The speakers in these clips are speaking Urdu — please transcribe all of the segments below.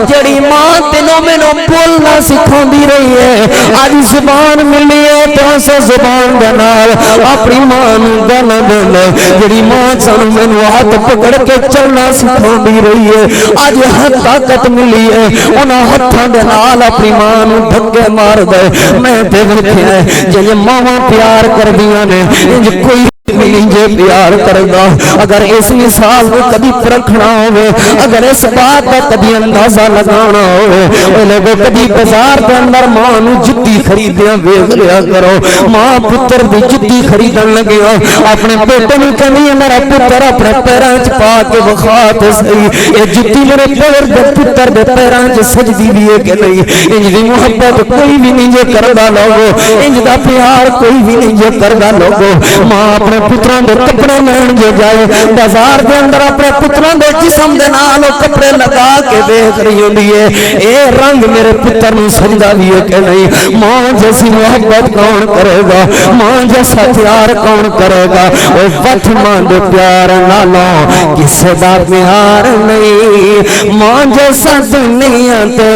جڑی ماں تینوں مینوں بولنا سکھاندی رہی ہے اج زبان ملی ہے تو اسے زبان دے نال اپنی ماں نوں گالاں دیندا جڑی ماں سانوں مینوں ہاتھ پکڑ کے چلنا سکھاندی رہی ہے اج ہر طاقت ملی ہے انہاں ہتھاں دے نال اپنی ماں نوں دھکے مار دے میں تے ویکھیا ہے جے ماواں پیار کردیاں نے انج کوئی مجھے پیار کردا اگر اس مثال کو کبھی پرکھنا ہوئے اگر اس بات کا کبھی اندازہ لگانا ہوئے لوگوں کبھی بازار کے اندر ماں نو جتی خریدیاں ویکھ لیا کرو ماں پتر دی جتی خریدن لگیا اپنے بیٹے نو کہنی میرا پتر اپنے پیراں وچ پا کے وکھا تے صحیح اے جتی میرے پتر دے پیراں وچ سجدی بھی ہے کہ نہیں انج دی محبت کوئی بھی نہیں جے کردا لوگو انج دا پیار کوئی بھی نہیں جے کردا لوگو ماں اپنے پتراں دے کپڑے لین جو جائے بازار دے اندر اپنے پتراں دے جسم دے نال کپڑے لگا کے دیکھ رہی ہوندی ہے اے رنگ میرے پتر نوں سجدا بھی ہے کہ نہیں ماں جیسی محبت کون کرے گا ماں جیسا پیار کون کرے گا او وقت ماں دے پیار نالوں کسے دا پیار نہیں ماں جیسا دنیا تے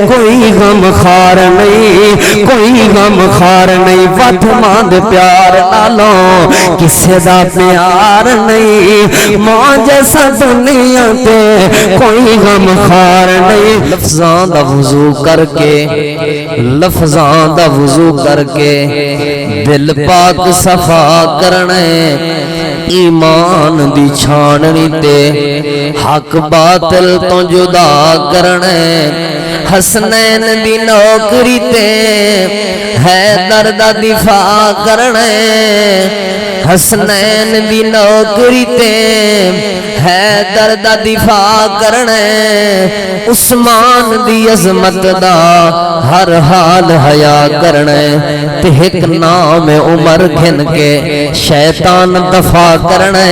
کوئی غم خار نہیں کوئی غم خار نہیں وقت ماں دے پیار نالوں کسے دا پیار نہیں ماں جیسا دنیا تے کوئی غم خار نہیں لفظاں دا وضو کر کے لفظاں دا وضو کر کے دل پاک صفا کرنے ایمان دی چھاننی تے حق باطل تو جدا کرنے حسنین دی نوکری تے حیدر دا دفاع کرنے حسنین دی نوکری تے حیدر دا دفاع کرنے عثمان دی عظمت دا ہر حال حیا کرنے تے ایک نام عمر گھن کے شیطان دفاع کرنے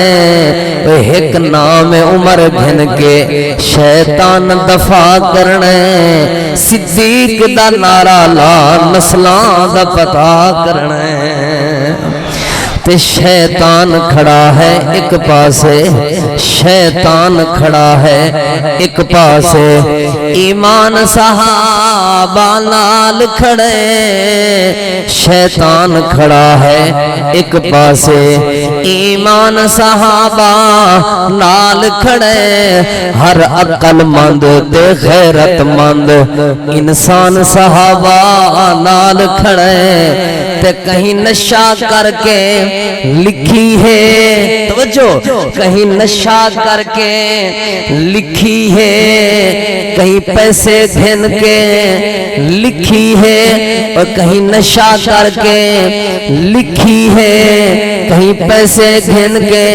ایک نام عمر گھن کے شیطان دفاع کرنے صدیق دا نعرہ لا نسلاں دا پتا کرنے تے شیطان کھڑا ہے ایک پاسے شیطان کھڑا ہے ایک پاسے ایمان صحابہ نال کھڑے شیطان کھڑا ہے ایک پاسے ایمان صحابہ نال کھڑے ہر عقل مند تے غیرت مند انسان صحابہ نال کھڑے تے کہیں نشہ کر کے لکھی ہے توجہ کہیں نشہ کر کے لکھی ہے کہیں پیسے گھن کے لکھی ہے اور کہیں نشہ کر کے لکھی ہے کہیں پیسے گھن کے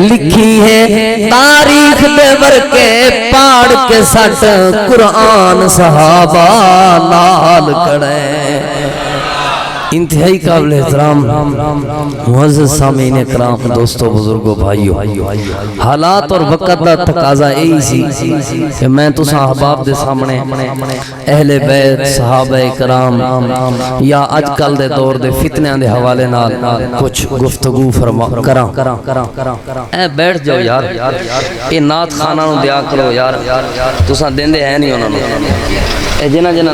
لکھی ہے تاریخ دے ورکے پاڑ کے سٹ قرآن صحابہ نال کھڑے انتہائی قابل احترام معزز سامعین اکرام دوستو بزرگو بھائیو حالات اور وقت دا تقاضا یہی سی کہ میں تو احباب دے سامنے اہل بیت صحابہ اکرام یا آج کل دے دور دے فتنیاں دے حوالے نال کچھ گفتگو کراں اے بیٹھ جاؤ یار اے نعت خانہ نو دیا کرو یار تساں دیندے ہیں نہیں انہاں نو جنہ جنہ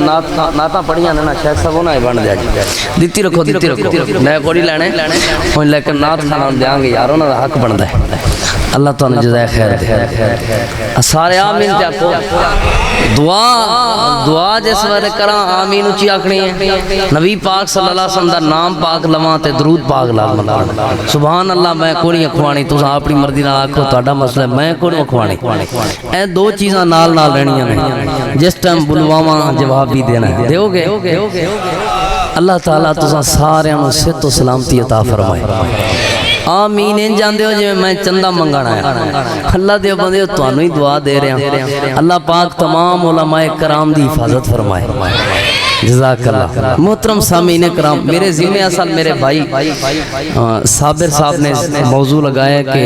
نعتاں پڑھیاں نے نا شیخ صاحب انہاں بن دیا جی دیتی رکھو میں کوڑی لینے لیکن نعت خانہ دیاں گے یار انہاں دا حق بندا ہے اللہ تعالیٰ جزائے خیر دے سارے آمین تے آکھو دعا جس وقت کراں آمین اچھی آکھنی ہے نبی پاک صلی اللہ علیہ وسلم دا نام پاک لواں تے درود پاک لاواں سبحان اللہ میں کوئی اکھوانی تساں اپنی مرضی نال آکھو تہاڈا مسئلہ میں کوئی اکھوانی اے دو چیزاں نال نال رہنیاں نے جس ٹائم بلواواں جواب بھی دینا ہے دیو گے اللہ تعالیٰ تساں سارے نوں صحت و سلامتی عطا فرمائے آمین جاندے ہو جی میں چندہ منگانا ہے اللہ دے بندے تو انہی دعا دے رہے ہیں اللہ پاک تمام علماء کرام دی حفاظت فرمائے جزاک اللہ۔ محترم سامعین کرام، میرے ذمہ اصل میرے بھائی صابر صاحب نے موضوع لگایا کہ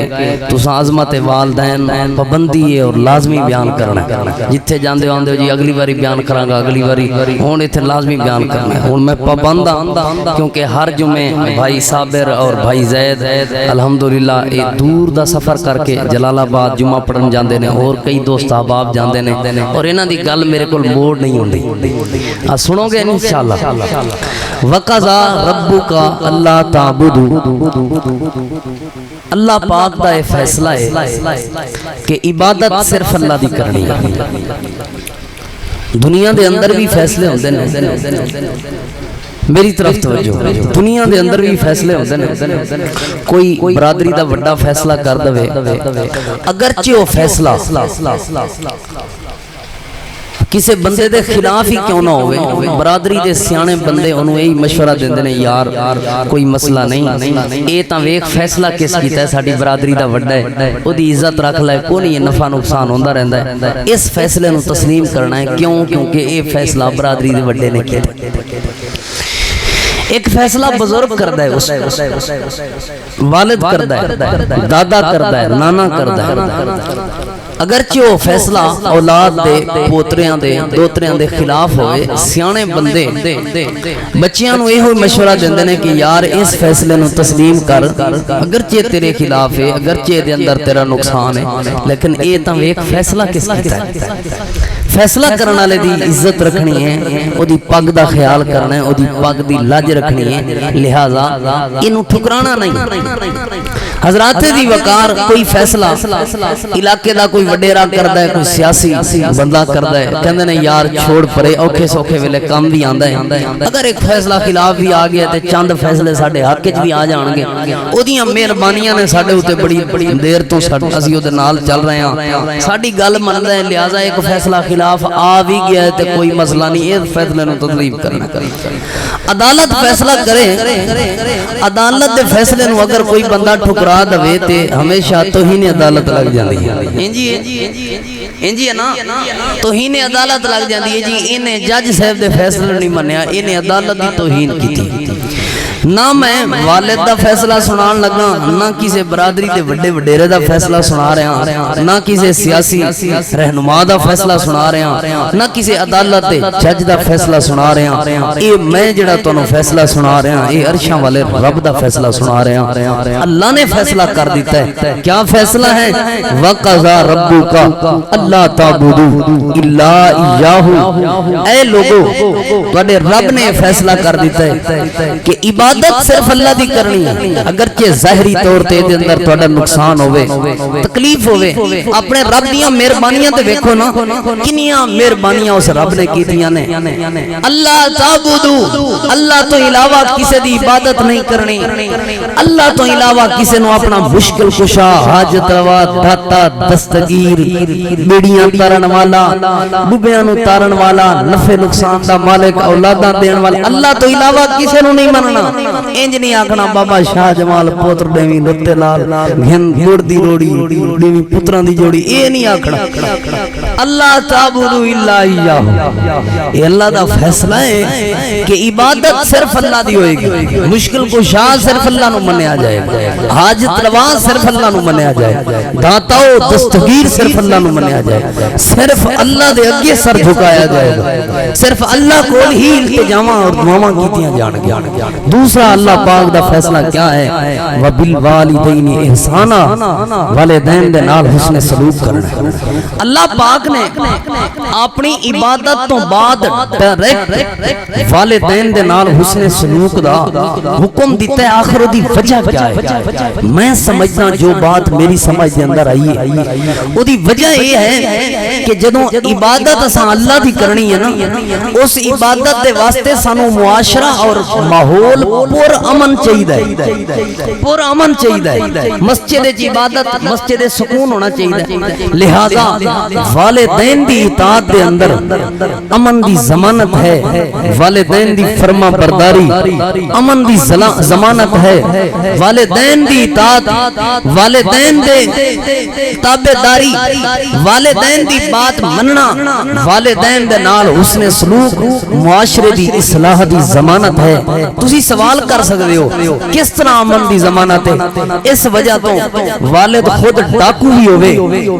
تساں عظمت والدین پابندی ہے اور لازمی بیان کرنا ہے، جتھے جاندے آندے ہو جی اگلی باری بیان کراں گا، اگلی باری ہن ایتھے لازمی بیان کرنا ہے۔ ہن میں پابند ہاں کیونکہ ہر جمعے بھائی صابر اور بھائی زید الحمدللہ یہ دور دا سفر کر کے جلال آباد جمعہ پڑھن جاندے نے، اور کئی دوست احباب جاندے نے، اور انہاں دی گل میرے کول موڑ نہیں ہوندی، سنو گے انشاءاللہ۔ وَقَضَى رَبُّكَ أَلَّا تَعْبُدُوا، اللہ پاک دا یہ فیصلہ ہے کہ عبادت صرف اللہ دی کرنی ہے۔ دنیا دے اندر بھی فیصلے ہوندے نے، میری طرف توجہ، دنیا دے اندر بھی فیصلے ہوندے نے، کوئی برادری دا وڈا فیصلہ کر دے، اگرچہ وہ فیصلہ کسی بندے دے خلاف ہی کیوں نہ ہوئے، برادری دے سیانے بندے انہوں یہی مشورہ دیندے نے، یار کوئی مسئلہ نہیں، اے تاں ویک فیصلہ کس کیتا ہے، ساڈی برادری دا وڈا ہے، او دی عزت رکھ لائے، کوئی نہیں نفع نقصان ہوندا رہندا ہے، اس فیصلے نو تسلیم کرنا ہے۔ کیوں؟ کیونکہ اے فیصلہ برادری دے وڈے نے کیا۔ ایک فیصلہ بزرگ کردا ہے، والد کردا ہے، دادا کردا ہے، نانا کردا ہے، اگرچہ وہ فیصلہ اولاد دے پوتریاں دے دوتریاں دے خلاف ہوئے، سیانے بندے بچیاں نو یہ مشورہ دیندے نے کہ یار اس فیصلے نو تسلیم کر، اگرچہ تیرے خلاف ہے، اگرچہ دے اندر تیرا نقصان ہے، لیکن اے تاں ایک فیصلہ کس کیتا ہے۔ فیصلہ کرنے والے دی عزت رکھنی ہے، او دی پگ دا خیال کرنا ہے، او دی پگ دی لاج رکھنی ہے، لہذا انہوں ٹھکرانا نہیں۔ حضرات دی وقار کوئی فیصلہ علاقے دا کوئی وڈیرا کردا ہے، کوئی سیاسی بندہ کردا ہے، کہندے نے یار چھوڑ پرے، اوکھے سوکھے ویلے کام بھی آندا ہے، اگر ایک فیصلہ خلاف بھی آ گیا تے چند فیصلے ساڈے حق وچ بھی آ جان گے، او دیاں مہربانیاں نے ساڈے اوتے بڑی دیر تو اسی اودے نال چل رہے ہاں، ساڈی گل مندا ہے، لہذا ایک فیصلہ خلاف آ بھی گیا ہے تے کوئی مسئلہ نہیں، اس فیصلے نو تسلیم کرنا۔ عدالت فیصلہ کرے، عدالت دے فیصلے نو اگر کوئی بندہ ٹھکرا دوے تے ہمیشہ توہین عدالت لگ جاندی ہے، انجی ہے نا، توہین عدالت لگ جاندی ہے جی، انہیں جج صاحب دے فیصلے نہیں منیا، انہیں عدالت دی توہین کی تھی۔ نہ میں والد دا فیصلہ سنان لگا، نہ کسی برادری دے وڈے وڈیرے دا فیصلہ سنا رہے ہیں، نہ کسی سیاسی رہنما دا فیصلہ سنا رہے ہیں، نہ کسی عدالت دے جج دا فیصلہ سنا رہے ہیں، اے میں جڑا تانوں فیصلہ سنا رہے ہیں، اے عرشاں والے رب دا فیصلہ سنا رہے ہیں، اللہ نے فیصلہ کر دیتا ہے۔ کیا فیصلہ ہے؟ وَقَضَى رَبُّكَ أَلَّا تَعْبُدُوا إِلَّا إِيَّاهُ، اے لوگو تواڈے رب نے فیصلہ کر دیتا ہے کہ عبادت صرف اللہ دی کرنی ہے، اگرچہ ظاہری طور تے دے اندر تہاڈا نقصان ہوے، تکلیف ہوے، اپنے رب دیاں مہربانیاں تے ویکھو نا، کنیاں مہربانیاں اس رب نے کیتیاں نے۔ اللہ تعبدو، اللہ تو علاوہ کسے دی عبادت نہیں کرنی، اللہ تو علاوہ کسے نو اپنا مشکل کشا، حاجت روا، داتا، دستگیر، بیڑیاں تارن والا، بوبیاں نو تارن والا، نفع نقصان دا مالک، اولاداں دین والا، اللہ تو علاوہ کسے نو نہیں مننا۔ انج نہیں آکھنا بابا شاہ جمال پوتر دیوی لتے لال گھن گوڑ دی روڑی دیوی پتران دی جوڑی، اے نہیں آکھنا۔ اللہ تعبدو الا ایاہ، یہ اللہ دا فیصلہ ہے کہ عبادت صرف اللہ دی ہوئے گی، مشکل کو شاہ صرف اللہ نو منیا جائے گا، حاجت روا صرف اللہ نو منیا جائے گا، داتاؤ دستگیر صرف اللہ نو منیا جائے گا، صرف اللہ دے اگے سر جھکایا جائے گا، صرف اللہ کو ہی التجاواں اور دعاواں کیتیاں جان گیا۔ دوسرا اللہ پاک دا فیصلہ کیا ہے؟ وَبِالْوَالِدَيْنِ اِحْسَانًا، والدین دے نال حسن سلوک کرنا ہے۔ اللہ پاک نے اپنی عبادت تو بعد ڈائریکٹ والدین دے نال حسن سلوک دا حکم دیتا ہے۔ آخر دی وجہ کیا ہے؟ میں سمجھنا جو بات میری سمجھ دے اندر آئی ہے او دی وجہ یہ ہے کہ جدوں عبادت اساں اللہ دی کرنی ہے نا، اس عبادت دے واسطے سانو معاشرہ اور ماحول پر امن چاہیے، پر امن چاہیے، مسجد عبادت مسجد سکون ہونا چاہیے، لہذا والدین دی اطاعت دے اندر امن دی ضمانت ہے، والدین دی فرما برداری امن دی ضمانت ہے، والدین دی اطاعت، والدین دے تابعداری، والدین دی بات مننا، والدین دے نال حسن سلوک معاشرے دی اصلاح دی ضمانت ہے۔ تسی سوال کر سکتے ہو کس طرح امن دی ضمانت ہے؟ اس وجہ تو والد خود ڈاکو بھی ہوئے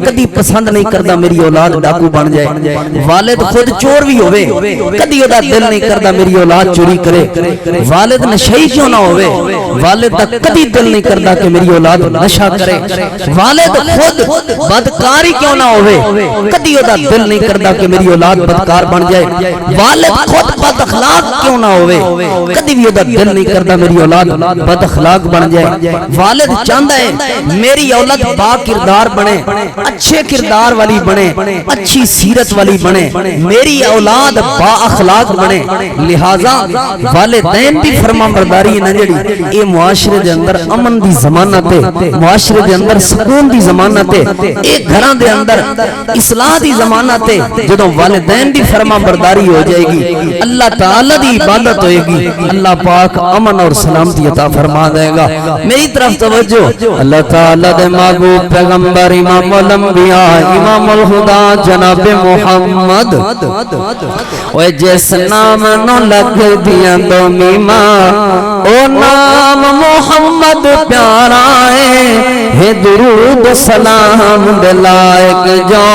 کدی پسند نہیں کردا میری اولاد ڈاکو بن جائے، والد خود چور بھی ہوئے کدی دا دل نہیں کردا میری اولاد چوری کرے، والد نشئی کیوں نہ ہوئے والد دا کدی دل نہیں کردا کہ میری اولاد نشہ کرے، والد خود بدکاری کیوں نہ ہوئے کدی دا دل نہیں کردا کہ میری اولاد بدکار بن جائے، والد خود بد اخلاق کیوں نہ ہوئے کدی بھی دا دل نہیں کردا میری اولاد بد اخلاق بن جائے، والد چاہتا ہے میری اولاد با کردار بنے، اچھے کردار والی بنے، اچھی سیرت والی بنے، میری اولاد با اخلاق بنے، لہذا والدین دی فرما برداری نہ جڑی اے معاشرے دے اندر امن دی ضمانت ہے، معاشرے دے اندر سکون دی ضمانت ہے، اے گھراں دے اندر اصلاح دی ضمانت ہے۔ جدوں والدین دی فرما برداری ہو جائے گی اللہ تعالی دی عبادت ہوئے گی، اللہ پاک امن اور سلامتی عطا فرما دے گا۔ میری طرف توجہ، اللہ تعالی دے محبوب پیغمبر امام الانبیاء امام الہدا جناب محمد اوے جس نام نو لگ دیاں دو میما او نام محمد پیارا ہے، درود سلام دلائق جو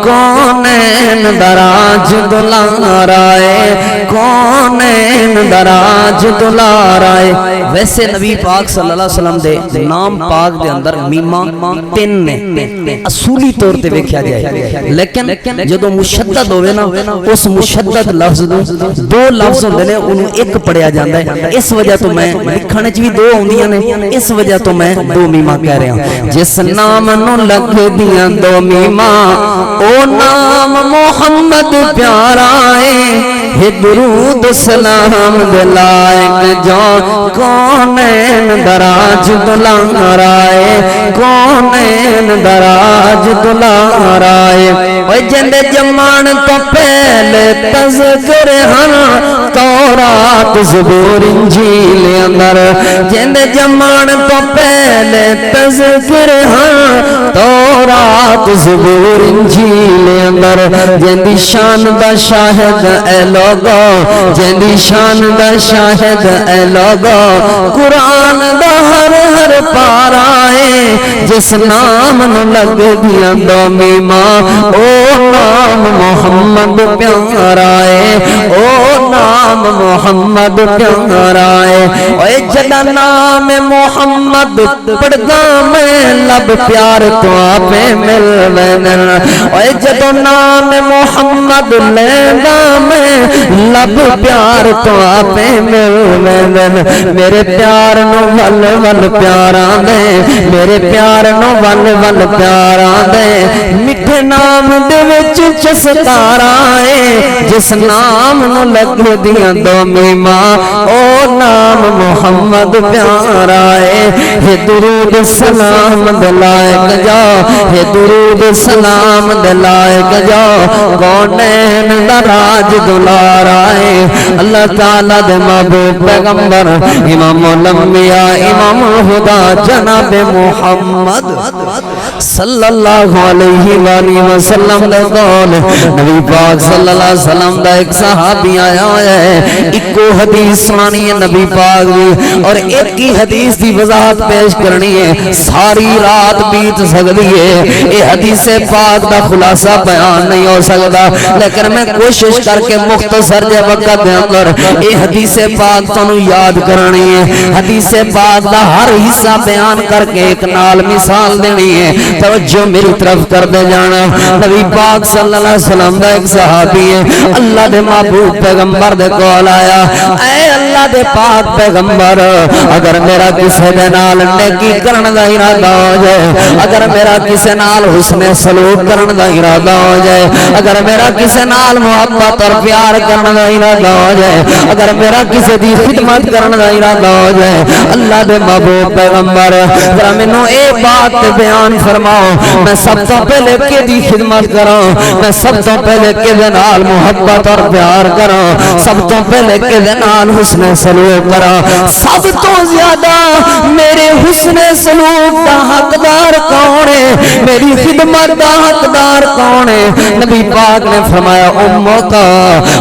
کونین دراج دلارائے، کونین دراج دلارائے۔ ویسے نبی پاک صلی اللہ علیہ وسلم دے نام پاک دے اندر میما تین نے اصولی طور تے ویکھیا جائے، لیکن جدو مشدد ہوئے نا اس مشدد لفظ دو لفظ ہوندے نے انہوں ایک پڑھیا جاندا ہے، اس وجہ تو میں لکھنے چ بھی دو ہوندیاں نے، اس وجہ تو میں دو میما کہہ رہا ہوں۔ جس نام نو لگ دیاں دو میما او نام محمد پیارا ہے، درود سلام دلائق جو کونین دراج دلارائے، کونین دراج دلارائے۔ اوہ جند جمان تو پہلے تذکر ہن تورات زبور انجیل اندر، جند جمان تو پہلے تذکر ہن تورات زبور انجیل اندر، جندی شان دا شاہد اے لوگو، جندی شان دا شاہد اے لوگو، قرآن دا ہر ہر پارا ہے، جس نام نو لگ دیا دو میما او نام محمد پیارا ہے، او نام محمد پیارا ہے۔ اے جدا نام محمد پڑھدا میں لب پیار تو آپے مل وینن، اے جدا نام محمد لینا میں لب پیار تو آپے مل وینن، میرے پیار نو ول ول پیاراں دے، میرے پیار نو ول ول پیاراں دے، مٹھے نام دے وچ چسکارا ہے، جس نام نو لگ دیاں دو میما او نام محمد پیارا ہے، درود سلام دلائق جا، درود سلام دلائق جا، کونین دراج دلارا ہے۔ اللہ تعالیٰ دے محبوب پیغمبر امام الانبیاء امام الہدا جناب محمد صلی اللہ علیہ وآلہ وسلم دے قول، نبی پاک صلی اللہ علیہ وسلم دا ایک صحابی آیا ہے، ایک کو حدیث سنانی ہے نبی پاک دی، اور ایک ہی حدیث دی وضاحت پیش کرنی ہے، ساری رات بیت سکتی ہے، اے حدیث پاک دا خلاصہ بیان نہیں ہو سکتا، لیکن میں کوشش کر کے مختصر جے وقت دے اندر اے حدیث پاک تانوں یاد کرنی ہے، حدیث پاک دا ہر حصہ بیان کر کے ایک نال مثال دینی ہے، توجہ میری طرف کر دے جانا۔ نبی پاک صلی اللہ علیہ وسلم دا ایک صحابی ہے، اللہ دے محبوب پیغمبر دے کول آیا، اے اللہ اللہ دے پاک پیغمبر اگر میرا کسے دے نال نیکی کرن دا ارادہ ہو جائے اگر میرا کسے نال حسن سلوک کرن دا ارادہ ہو جائے اگر میرا کسے نال محبت اور پیار کرن دا ارادہ ہو جائے اگر میرا کسے دی خدمت کرن دا ارادہ ہو جائے اللہ دے محبوب پیغمبر ذرا مینوں اے بات بیان فرماؤ میں سب تو پہلے کے دی خدمت کراں میں سب تو پہلے کے دے نال محبت اور پیار کراں سب تو پہلے کے دے نال حسن سلوک کراں سب تو زیادہ میرے حسن سلوک دا حقدار کون ہے میری خدمت دا حقدار کون ہے نبی پاک نے فرمایا امتا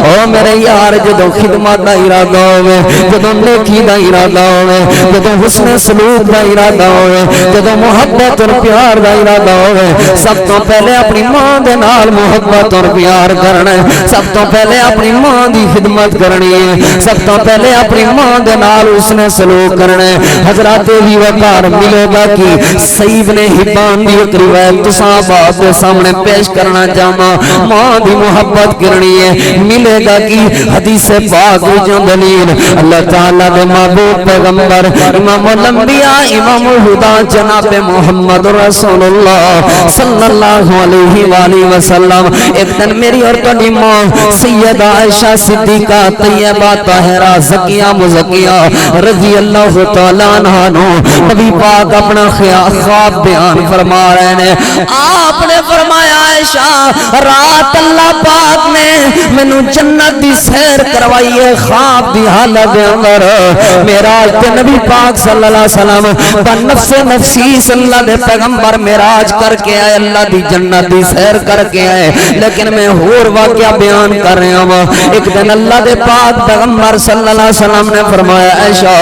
او میرے یار جدو خدمت دا ارادہ ہوئے جدو نیکی دا ارادہ ہوئے جدو حسن سلوک دا ارادہ ہوئے جدو محبت اور پیار دا ارادہ ہوئے سب تو پہلے اپنی ماں دے نال محبت اور پیار کرنا ہے سب تو پہلے اپنی ماں دی خدمت کرنی ہے سب تو پہلے اپنی ماں دے نال حسن سلوک کرنا ہے حضرات بھی وقار ملے گا کہ سعید نے حبان دی ایک روایت تساں بات دے سامنے پیش کرنا چاہاں ماں دی محبت کرنی ہے ملے گا کہ حدیث پاک جو دلیل اللہ تعالیٰ دے محبوب پیغمبر امام الانبیاء امام الہدا جناب محمد رسول اللہ صلی اللہ علیہ وآلہ وسلم ایک دن میری اور تنی ماں سیدہ عائشہ صدیقہ طیبہ طاہرہ زکیہ مزکیہ رضی اللہ تعالیٰ عنہ نبی پاک اپنا خواب بیان فرما رہے ہیں آپ نے فرمایا عائشہ رات اللہ پاک نے مینوں جنت دی سیر کروائی ہے خواب دی حالت دے اندر معراج تے نبی پاک صلی اللہ علیہ وسلم بنفس نفسی صلی اللہ دے پیغمبر معراج کر کے آئے اللہ دی جنت دی سیر کر کے آئے لیکن میں اور واقعہ بیان کر رہا ہوں ایک دن اللہ دے پاک پیغمبر صلی اللہ علیہ وسلم نے فرمایا عائشہ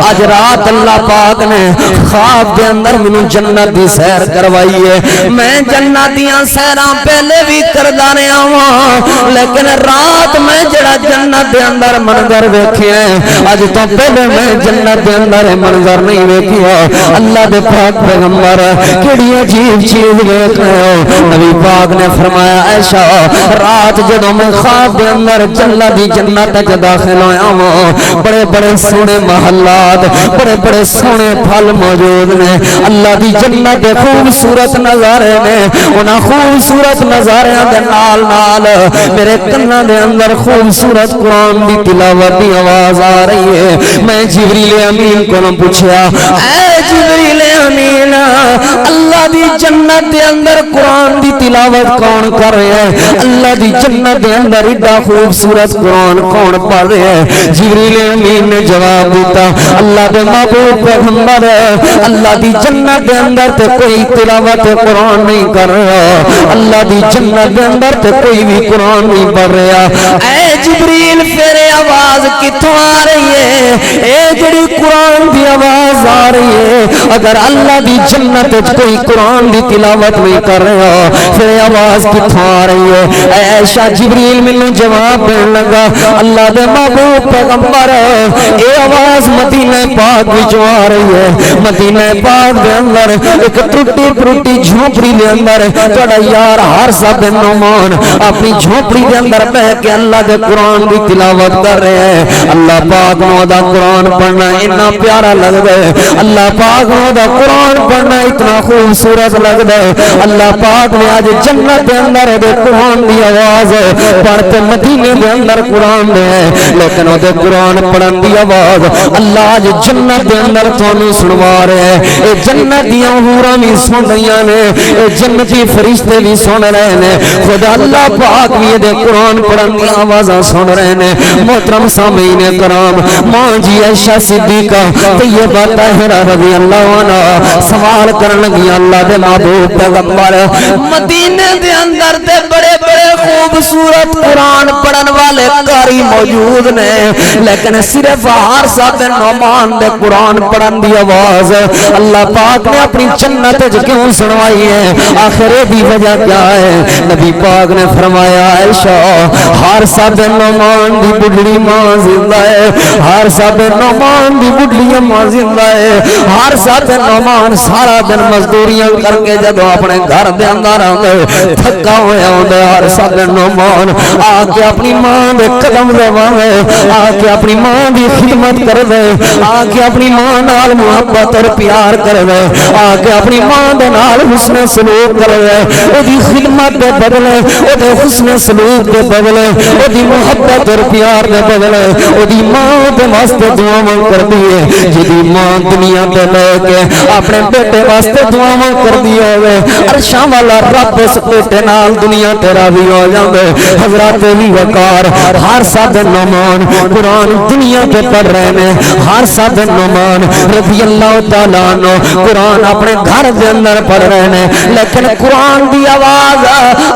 آج رات اللہ پاک نے خواب دے اندر مینوں جنت دی سیر کروائی ہے میں جنت دیاں سیراں پہلے بھی کردا رہا ہوں لیکن رات میں جڑا جنت دے اندر منظر ویکھیا ہے اج تو پہلے میں جنت دے اندر منظر نہیں ویکھیا اللہ دے پاک پیغمبر کیڑی عجیب چیز ویکھ رہے ہو نبی پاک نے فرمایا عائشہ رات جدوں میں خواب دے اندر جنت دی جنت وچ داخل ہویا ہوں بڑے بڑے سونے محلات بڑے بڑے سونے پھل موجود نے اللہ دی جنت دے خوبصورت نظارے نے انہاں خوبصورت نظاریاں دے نال نال میرے کنا دے اندر خوبصورت قرآن دی تلاوت دی آواز آ رہی ہے میں جبریل امین کو پوچھا اے جبریل امین اللہ دی جنت دے اندر قرآن دی تلاوت کون کر رہا ہے اللہ دی جنت دے اندر ایڈا خوبصورت قرآن کون پڑھ رہا ہے جبریل امین نے جواب دیتا اللہ دے محبوب پیغمبر اللہ دی جنت دے اندر تے کوئی تلاوت قرآن نہیں کر رہا اللہ دی جنت دے اندر تے کوئی بھی قرآن نہیں پڑھ رہا اے جبریل پھر آواز کتوں آ رہی ہے اے جڑی قرآن دی آواز آ رہی ہے اگر اللہ دی جنت وچ کوئی قرآن دی تلاوت نہیں کر رہا پھر آواز کتوں آ رہی ہے اے عائشہ جبریل مینوں جواب دین لگا اللہ دے محبوب پیغمبر اے آواز مدینہ پاک وچوں آ رہی ہے مدینہ پاک دے اندر ایک ٹوٹی پھوٹی جھونپڑی دے اندر تہاڈا یار حارثہ بن نعمان اپنی جھونپڑی دے اندر بیٹھ کے اللہ دے قرآن دی تلاوت کر رہے ہیں اللہ پاک نو دا قرآن پڑھنا اتنا پیارا لگدا ہے اللہ پاک نو دا قرآن پڑھنا اتنا خوبصورت لگدا ہے اللہ پاک نے آج جنت دے اندر دے قرآن دی آواز پڑھتے مدینے دے اندر قرآن دے لیکن او دے قرآن پڑھن دی آواز اللہ آج جنت دے اندر تانوں سنوا رہے ہیں اے جنت دیاں حوراں بھی سن رہیاں نے اے جنتی فرشتے بھی سن رہے ہیں خدا اللہ پاک بھی دے قرآن پڑھن دی آوازاں سن رہے ہیں محترم سامعین کرام ماں جی عائشہ صدیقہ طیبہ طاہرہ رضی اللہ عنہا سوال کرن لگی اللہ دے محبوب پیغمبر مدینے دے اندر تے بڑے بڑے خوبصورت قرآن پڑھن والے قاری موجود نے لیکن صرف حارثہ بن نعمان دے قرآن پڑھن دی آواز اللہ پاک نے اپنی جنت وچ کیوں سنوائی ہے آخر دی وجہ کیا ہے نبی پاک نے فرمایا عائشہ حارثہ بن نعمان دی بڈھڑی ماں زندہ ہے حارثہ بن نعمان دی بڈھڑی ماں زندہ ہے ہر ساتھ نعمان سارا دن مزدوریاں کر کے جب اپنے گھر دے اندر آندے تھکا ہویا ہوندے ہر ساتھ نعمان آ کے اپنی ماں دے قدم لواوے آ کے اپنی ماں دی خدمت کرے آ کے اپنی ماں نال محبت اور پیار کرے آ کے اپنی ماں دے نال حسن سلوک کرے او دی خدمت دے بدلے او دے حسن سلوک دے بدلے او دی محبت اور پیار دے بدلے او دی ماں دے واسطے دعاواں کردی ہے جدی ماں دنیا تے لے کے اپنے بیٹے واسطے دعاواں کردی ہوے عرشاں والا رب اس بیٹے نال دنیا تے راضی ہو جاندے حضرات علی وقار ہر ساتھ نعمان قرآن دنیا کے پڑھ رہے ہیں ہر ساتھ نعمان رضی اللہ تعالیٰ عنہ قرآن اپنے گھر دے اندر پڑھ رہے ہیں لیکن قرآن دی آواز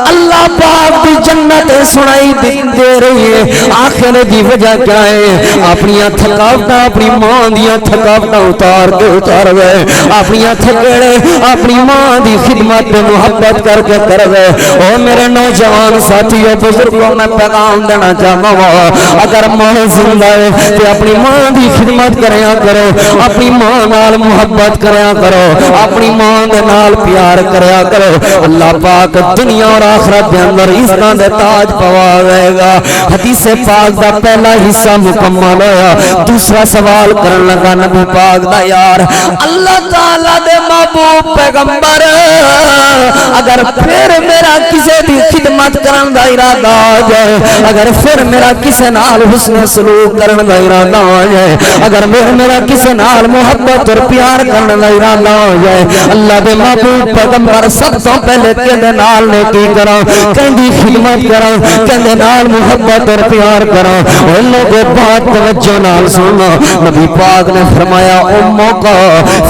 اللہ پاک دی جنت سنائی دے رہی ہے آخر دی وجہ کیا ہے اپنی تھکاوٹاں اپنی ماں دیاں تھکاوٹاں اتار گئے اپنی تھکڑے اپنی ماں دی خدمت میں محبت کر کے کر گئے او میرے نوجوان ساتھیوں بزرگوں میں پیغام دینا چاہتا ہوں اگر ماں زندہ ہے تو اپنی ماں دی خدمت کریا کرو اپنی ماں نال محبت کریا کرو اپنی ماں دے نال پیار کریا کرو اللہ پاک دنیا اور آخرت دے اندر عزتاں دے تاج پوا دے گا حدیث پاک دا پہلا حصہ مکمل ہویا دوسرا سوال کرن لگا نبی پاک دا یار اللہ تعالی دے محبوب پیغمبر اگر پھر میرا کسے دی خدمت کرن دا ارادہ آ جائے اگر پھر میرا کسے نال حسن سلوک کرن دا ارادہ آ جائے اگر میرا کسے نال محبت اور پیار کرن دا ارادہ آ جائے اللہ دے محبوب پیغمبر سب تو پہلے کہندے نال نیکی کراں کہندی خدمت کراں کہندے نال محبت اور پیار کراں اے لوگوں بات توجہ نال سنو نبی پاک نے فرمایا اموں کو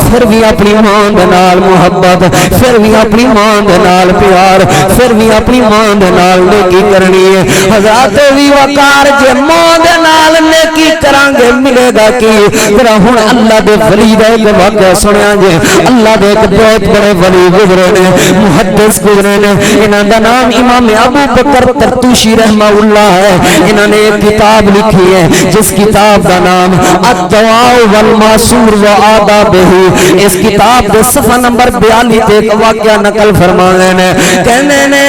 پھر بھی اپنی ماں دے نال محبت پھر بھی اپنی ماں دے نال پیار پھر بھی اپنی ماں دے نال نیکی کرنی ہے حضرات بھی وقار جے ماں دے نال نیکی کران گے ملے گا کی پھر ہن اللہ دے ولی دا ایک واقعہ سنیا جے اللہ دے ایک بہت بڑے ولی گزرے نے محدث گزرے نے انہاں دا نام امام ابو بکر ترتوشی رحمہ اللہ ہے انہاں نے ایک کتاب لکھی ہے جس کتاب دا نام الدواء والماسور وآدابہ اس کتاب دے صفحہ نمبر 42 تے ایک واقعہ نقل فرما رہے نے کہنے نے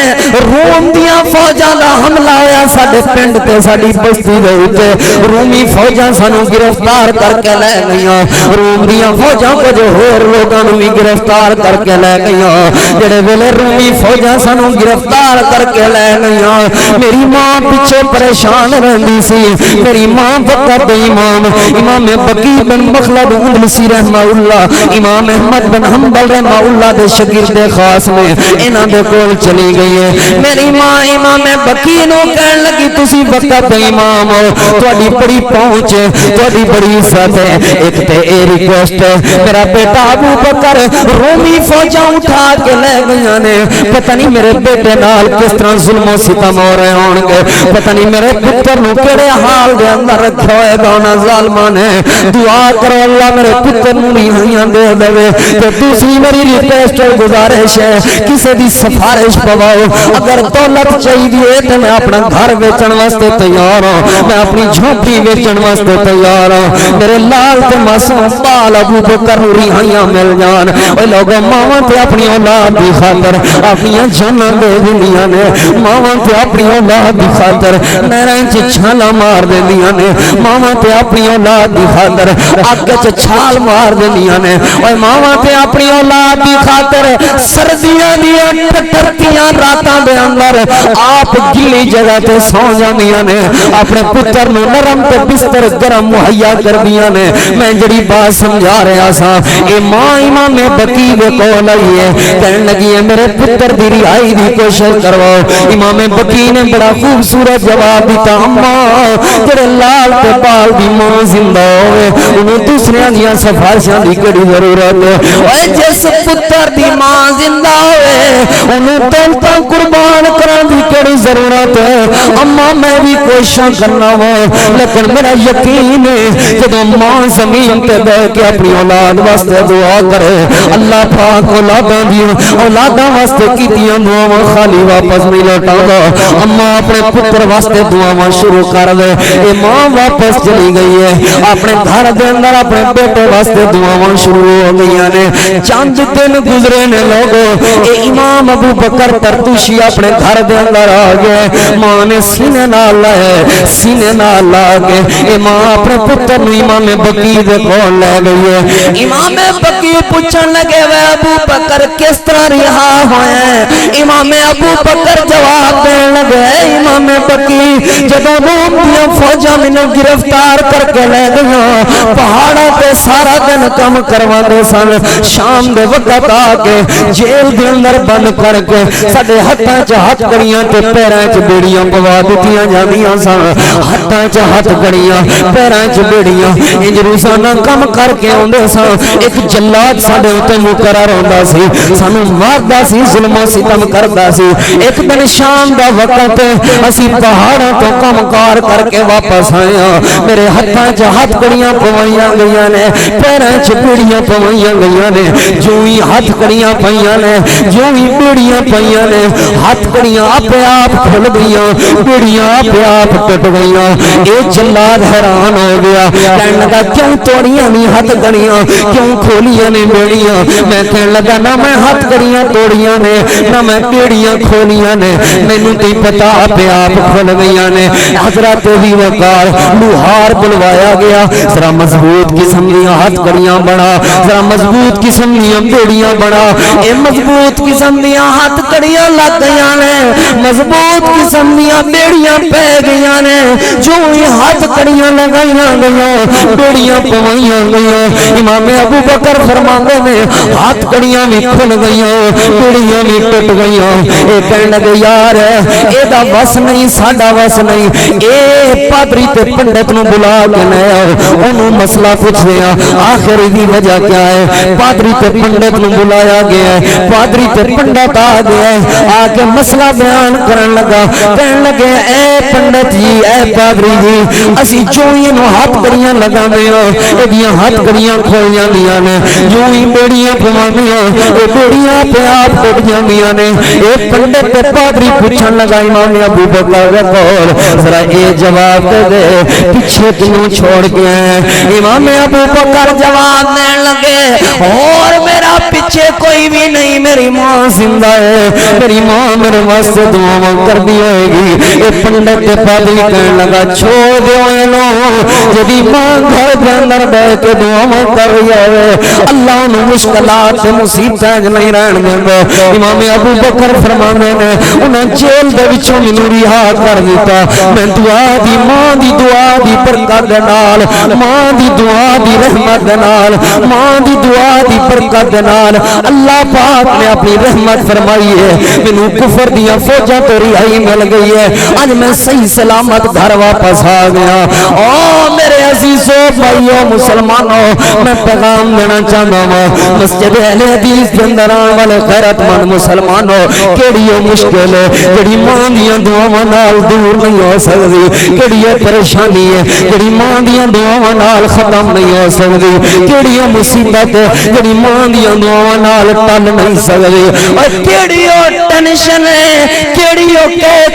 روم دیاں فوجاں دا حملہ ہویا ساڈے پنڈ تے ساڈی بستی دے اوتے رومی فوجاں سانو گرفتار کر کے لے گئیاں روم دیاں فوجاں کچھ ہور لوگاں نوں وی گرفتار کر کے لے گئیاں جڑے ویلے رومی فوجاں سانو گرفتار کر کے لے گئیاں میری ماں پیچھے پریشان رہندی سی میری ماں وقت امام بقی بن مخلد اندلسی رحمہ اللہ امام احمد بن حنبل رحمہ اللہ دے شاگرد خاص میں انہاں دے کول چلی گئی ہے میری ماں امام بقی نو کہن لگی تسی وقت امام ہو تہاڈی بڑی پہنچ ہے تہاڈی بڑی عزت ہے ایک تے اے ریکویسٹ ہے میرا بیٹا ابو بکر رومی فوجاں اٹھا کے لے گئیاں نے پتہ نہیں میرے بیٹے نال کس طرح ظلم و ستم ہو رہے ہون گے پتہ نہیں میرے پتر نو کیڑے حال دے اندر رکھیا ہوئے گا انہاں ظالماں نے دعا کرو اللہ میرے پتر نو رہائیاں دے دے تے دوسری میری ریکویسٹ گزارش ہے کسے دی سفارش پواؤ اگر دولت چاہیے تے میں اپنا گھر بیچن واسطے تیار ہوں میں اپنی جھونپڑی بیچن واسطے تیار ہوں میرے لال تے معصوم بال ابو بکر نو رہائیاں مل جان اے لوگوں ماواں تے اپنی اولاد دی خاطر اپنی جاناں دے دیندیاں نے ماواں تے اپنی اولاد دی خاطر نہراں وچ چھالاں مار دیندیاں نے ماواں تے اپنی اولاد دی خاطر اگ وچ چھال مار دیندیاں نے اوے ماواں تے اپنی اولاد دی خاطر سردیاں دی ٹٹرتیاں راتاں دے اندر آپ گلی جگہ تے سو جاندیاں نے اپنے پتر نو نرم تے بستر گرم مہیا کردیاں نے میں جڑی بات سمجھا رہا سا اے ماں امام بقی دے کول آئی ہے کہن لگی ہے میرے پتر دی رہائی دی کوشش کرواؤ امام بقی نے بڑا خوبصورت جواب دیتا اماں جڑے لال تے بال دی ماں زندہ ہوئے انہوں دوسرے دیاں سفارشاں دی کڑی ضرورت ہے اوے جس پتر دی ماں زندہ ہوئے انہوں دولتاں قربان کرن دی کڑی ضرورت ہے اما میں بھی کوششاں کرنا وا لیکن میرا یقین ہے جدو ماں زمین تے بیٹھ کے اپنی اولاد واسطے دعا کرے اللہ پاک اولاداں واسطے کیتیاں دعاواں خالی واپس نہیں لوٹاوندا اما اپنے پتر واسطے دعاواں شروع کر دے اے ماں واپس چلی گئی ہے اپنے گھر دے اندر اپنے بیٹے واسطے دعاواں شروع ہو گئیاں نے چند دن گزرے نے لوگو اے امام ابو بکر ترتوشی اپنے گھر دے اندر آ گئے ماں نے سینے نال لائے سینے نال لا کے اے ماں اپنے پتر نو امام بقی دے کول لے گئی ہے امام بقی پوچھن لگے وے ابو بکر کس طرح رہا ہوئے ہیں امام ابو بکر جواب دین لگے امام بقی جدوں روم دیاں فوجاں مینوں گرفتار کر کے لے گئیاں پہاڑاں تے سارا دن کم کرواندے سن شام دے وقت آ کے جیل دے اندر بند کر کے ساڈے ہتھاں چ ہتھ کڑیاں تے پیراں چ بیڑیاں پوا دتیاں جاندیاں سن ہتھاں چ ہتھ کڑیاں پیراں چ بیڑیاں انج روزانہ کم کر کے اوندے سن ایک جلاد ساڈے اوتے مقرر ہوندا سی سانو ماردا سی ظلم و ستم کردا سی ایک دن شام دا وقت اسی پہاڑاں تو کم کار کر کے واپس آئے ہاں میرے ہتھاں چ ہتھ کڑیاں پوائیاں گئیاں نے پیراں چ بیڑیاں پوائیاں گئیاں نے جو ہی ہتھ کڑیاں پئیاں نے جو ہی بیڑیاں پئیاں نے ہتھ کڑیاں اپنے آپ کھل گئیاں بیڑیاں اپنے آپ ٹوٹ گئیاں اے جلاد حیران ہو گیا کہنے لگا کیوں توڑیاں نہیں ہتھ کڑیاں کیوں کھولیاں نہیں بیڑیاں میں کہنے لگا نہ میں ہتھ کڑیاں توڑیاں نے نہ میں بیڑیاں کھولیاں نے مینوں تے پتہ اپنے آپ کھل گئیاں نے حضرت ابی وقار لوہار بلوایا گیا ذرا مضبوط قسم دی ہتھ کڑیاں بنا ذرا مضبوط قسم دی بیڑیاں بنا اے مضبوط قسم دی ہتھ کڑیاں لگ گئیاں نے مضبوط قسم دی بیڑیاں پے گئیاں نے جو ہی ہتھ کڑیاں لگائیاں گئیاں بیڑیاں پوائیاں گئیاں امام ابو بکر فرماندے نے ہاتھ کڑیاں بھی کھل گئیاں بیڑیاں بھی ٹوٹ گئیاں اے کہن لگے یار اے دا وس نہیں ساڈا وس نہیں اے پادری تے پنڈت نو بلا کے لے آؤ اونوں مسئلہ پوچھدے آ آخر دی وجہ کیا ہے پادری تے پنڈت نو بلایا گیا ہے پادری تے پنڈت آ گیا ہے آ کے مسئلہ بیان کرن لگا کہن لگے اے پنڈت جی اے پادری جی اسی جو ہی نو ہاتھ کڑیاں لگاندے ہاں ایدیاں ہاتھ کڑیاں کھل جاندیاں نے جو ہی بیڑیاں پواندیاں اے بیڑیاں اپنے آپ ٹوٹ جاندیاں نے اے پنڈت تے پادری پوچھن لگا امام ابو بکر دے کول ذرا اے جواب دے دے پیچھے کیوں چھوڑ کے امام ابو بکر جواب دین لگے اور میرا پیچھے کوئی بھی نہیں میری ماں زندہ ہے میری ماں میرے واسطے دعا کر دی ہوئے گی اے پنڈت تے پادری کہن لگا چھوڑ دیو اینو جدی ماں گھر دے اندر بیٹھ کے دعا کر رہی ہے اللہ انہوں مشکلات سے مصیبتیں نہیں رہن دیندا امام ابو بکر فرماندے نے انہاں جیل دے وچوں مینوں رہا کر دیتا میں دعا دی ماں دی دعا دی برکت دے نال ماں دی دعا دی رحمت دے نال ماں دی دعا دی برکت دے نال اللہ پاک نے اپنی رحمت فرمائی ہے مینوں کفر دیاں فوجاں تو رہائی مل گئی ہے اج میں صحیح سلامت گھر واپس آ گیا او میرے عزیزو بھائیو مسلمانوں میں پیغام دینا چاہتا ہوں مسجد اہل حدیث کے اندر آنے والے غیرت مند مسلمانوں کیڑی مشکل ہے جڑی ماں دیاں دعاواں نال دور نہیں ہو سکتی کیڑی پریشانی ہے جڑی ماں دیاں دعاواں نال ختم نہیں ہو سکتی کیڑی مصیبت ہے جڑی ماں دیاں دعاواں نال ٹل نہیں سکتی اور کیڑی ٹینشن ہے کیڑی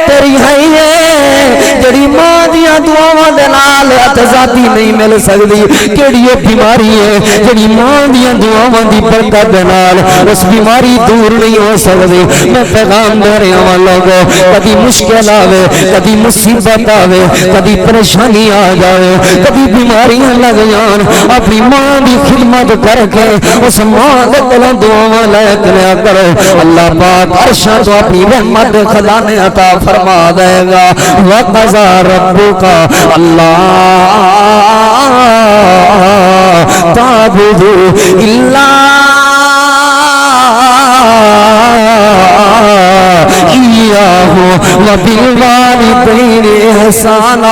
تیری ہے جڑی ماں دیاں دعاواں دے نال اتزادی نہیں مل سکتی کیڑی بیماری ہے جڑی ماں دیاں دعاواں دی برکت دے نال اس بیماری دور نہیں ہو سکتی میں پیغام دے رہا ہوں لوگوں کبھی مشکل آوے کبھی مصیبت آوے کبھی پریشانی آ جائے کبھی بیماریاں لگ جان اپنی ماں دی خدمت کر کے اس ماں دے کولوں دعاواں لے کے لیا کرو اللہ پاک عرشاں تو اپنی رحمت خزانے عطا فرما دے گا وقضا ربک اللہ تعبدوا الا ایاہ وبالوالدین بھی بین احسان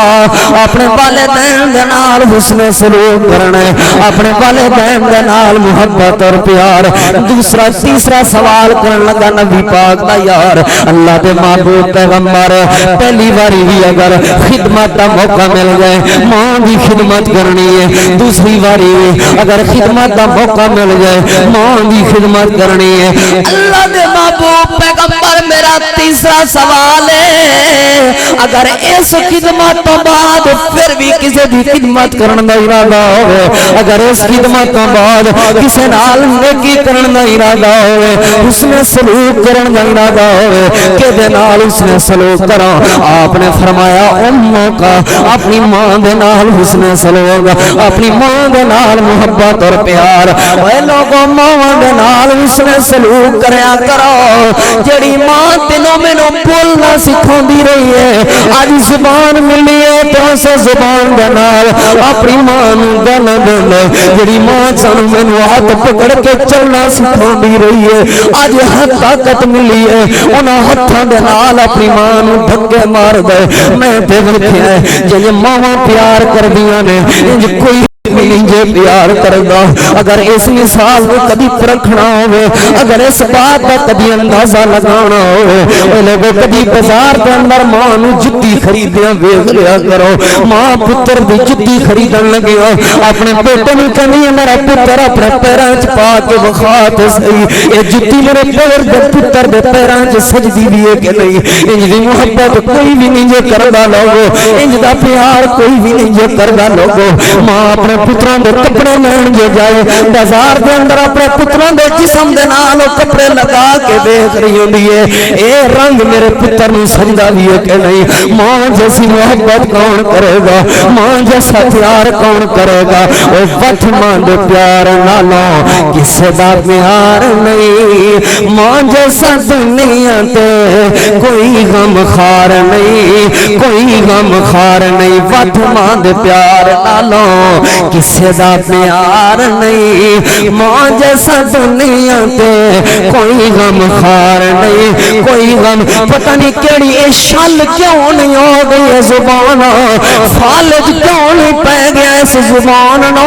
اپنے والدین دے نال حسن سلوک کرنا ہے اپنے والدین دے نال محبت اور پیار دوسرا تیسرا سوال کرن لگا نبی پاک دا یار اللہ دے محبوب پیغمبر پہلی باری بھی اگر خدمت دا موقع مل جائے ماں دی خدمت کرنی ہے دوسری باری اگر خدمت دا موقع مل جائے ماں دی خدمت کرنی ہے اللہ دے محبوب پیغمبر میرا تیسرا سوال ہے اگر اس خدمت تو بعد پھر بھی کسی دی خدمت کرن دا ارادہ ہوئے اگر اس خدمت تو بعد کسی نال نیکی کرن دا ارادہ ہوئے حسن سلوک کرن دا ارادہ ہوئے کہ دے نال حسن سلوک کرو آپ نے فرمایا اموں کا اپنی ماں دے نال حسن سلوک اپنی ماں دے نال محبت اور پیار اے لوگوں ماں دے نال حسن سلوک کریا کرو جڑی ماں تینوں مینوں بولنا سکھاندی رہی ہے آج زبان ملی ہے تو اسے زبان دے نال اپنی ماں نوں گل دے جڑی ماں سانوں مینوں ہاتھ پکڑ کے چلنا سکھاندی رہی ہے آج ہر طاقت ملی ہے انہاں ہتھاں دے نال اپنی ماں نوں دھکے مار دے میں تے ویکھیا ہے جے ماواں پیار کردیاں نے انج کوئی مجھے پیار کردا اگر اس مثال کو کبھی پرکھنا ہوئے اگر اس بات کا کبھی اندازہ لگانا ہوئے لوگوں کبھی بازار کے اندر ماں نو جتی خریدیاں ویکھ لیا کرو ماں پتر دی جتی خریدن لگی اپنے بیٹے نوں کہندی میرا پتر اپنے پیراں وچ پا کے وکھا تے صحیح اے جتی میرے پیر دے پتر دے پیراں وچ سجدی بھی ہے کہ نہیں انج دی محبت کوئی بھی نہیں جے کردا لوگو انج دا پیار کوئی بھی نہیں جے کردا لوگو ماں اپنے پتران دے کپڑے لین جو جائے بازار دے اندر اپنے پتران دے جسم دے نال کپڑے لگا کے دیکھ رہی ہوندی ہے اے رنگ میرے پتر نوں سجدا بھی ہے کہ نہیں ماں جیسی محبت کون کرے گا ماں جیسا پیار کون کرے گا او وقت ماں دے پیار نالوں کسے دا پیار نہیں ماں جیسا دنیا تے کوئی غم خار نہیں کوئی غم خار نہیں وقت ماں دے پیار نالوں کسے دا پیار نہیں ماں جیسا دنیا تے کوئی غم خار نہیں کوئی غم پتہ نہیں کیڑی اے شل کیوں نہیں ہو گئی ہے زبان فالج کیوں نہیں پہ گیا اس زبان نو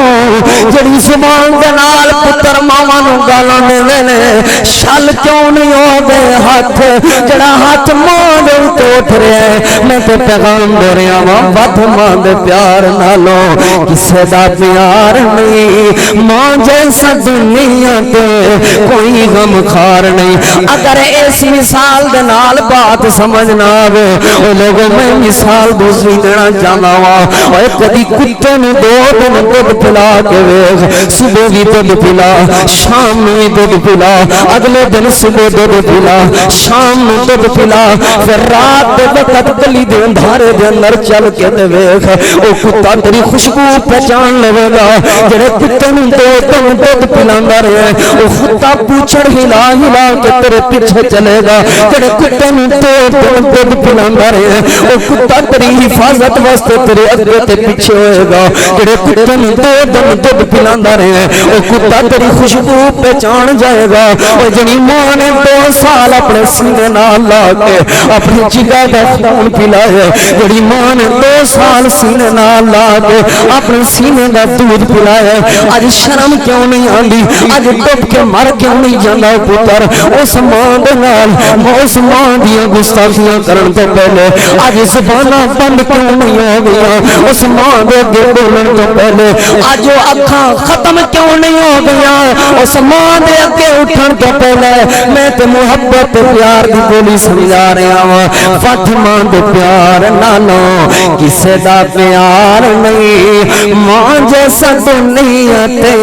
جڑی زبان دے نال پتر ماواں نوں گالاں دے نے شل کیوں نہیں ہو گئے ہاتھ جڑا ہاتھ ماں دے تے اٹھ رہا ہے میں تے پیغام دے رہا ہاں ود ماں دے پیار نالوں کسے دا پیار نہیں ماں جیسا دنیا تے کوئی غم خار نہیں اگر اس مثال دے نال بات سمجھنا آوے او لوگوں میں مثال دوسری دینا چاہنا وا اوے کدی کتے نوں دو دن دودھ پلا کے ویکھ صبح بھی دودھ پلا شام بھی دودھ پلا اگلے دن صبح دودھ پلا شام نوں دودھ پلا پھر رات دے وقت گلی دے اندھارے دے اندر چل کے تے ویکھ او کتا تیری خوشبو پہچان لے گا جڑے کتے نوں دو دن دودھ پلاندا رہے او کتا پوچھڑ ہلا ہلا کے تیرے پیچھے چلے گا جڑے کتے نوں دو دن دودھ پلاندا رہے او کتا تیری حفاظت واسطے تیرے اگے تے پیچھے ہوئے گا جڑے کتے نوں دو دن دودھ پلاندا رہے او کتا تیری خوشبو پہچان جائے گا او جڑی ماں نے 2 سال اپنے سینے نال لا کے اپنی جگہ دا خون پلایا جڑی ماں نے 2 سال سینے نال لا کے اپنے سینے دا دودھ پلایا اج شرم کیوں نہیں آندی اج ڈب کے مر کیوں نہیں جاندا پتر اس ماں دے نال اس ماں دیاں گستاخیاں کرن تو پہلے اج زباناں بند کیوں نہیں ہو گئیاں اس ماں دے اگے بولن تو پہلے اج وہ اکھاں ختم کیوں نہیں ہو گئیاں اس ماں دے اگے اٹھن تو پہلے میں تے محبت پیار دی بولی سمجھا رہا ہاں فاطمہ دے پیار نالوں کسے دا پیار نہیں ماں جیسا دنیا تے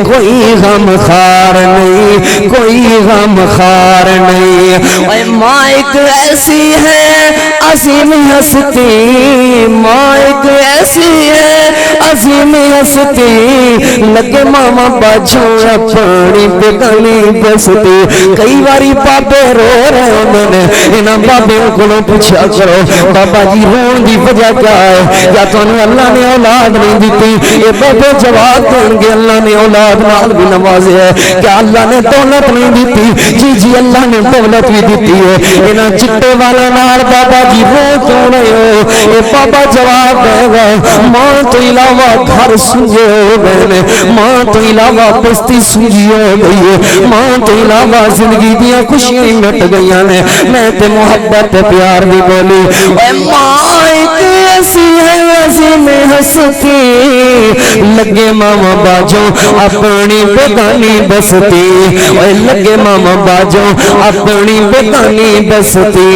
کوئی غم خار نہیں کوئی غم خار نہیں اے ماں ایک ایسی ہے عظیم ہستی ماں ایک ایسی ہے عظیم ہستی لگے ماما باجوں اپنی بیگانی بستی کئی باری بابے رو رہے انہوں نے انہاں بابے کو پوچھا کرو بابا جی رون دی وجہ کیا ہے یا تو اللہ نے اولاد نہیں دیتی یہ بابے جواب دیں گے اللہ نے اولاد نال بھی نوازے ہے کیا اللہ نے دولت نہیں دیتی جی جی اللہ نے دولت بھی دیتی ہے انہاں چٹے والے نال بابا جی رو کیوں رہے ہو یہ بابا جواب دے گا ماں تو علاوہ گھر سنجے ہو گئے نے ماں تو علاوہ بستی سنجی ہو گئی ہے ماں تو علاوہ زندگی دیا خوشیاں مٹ گئی نے میں تے محبت پیار بھی بولی اے ماں ایک ایسی ہے ایسی میں ہستی لگے ماما باجوں اپنی بیگانی بستی اے لگے ماما باجوں اپنی بیگانی بستی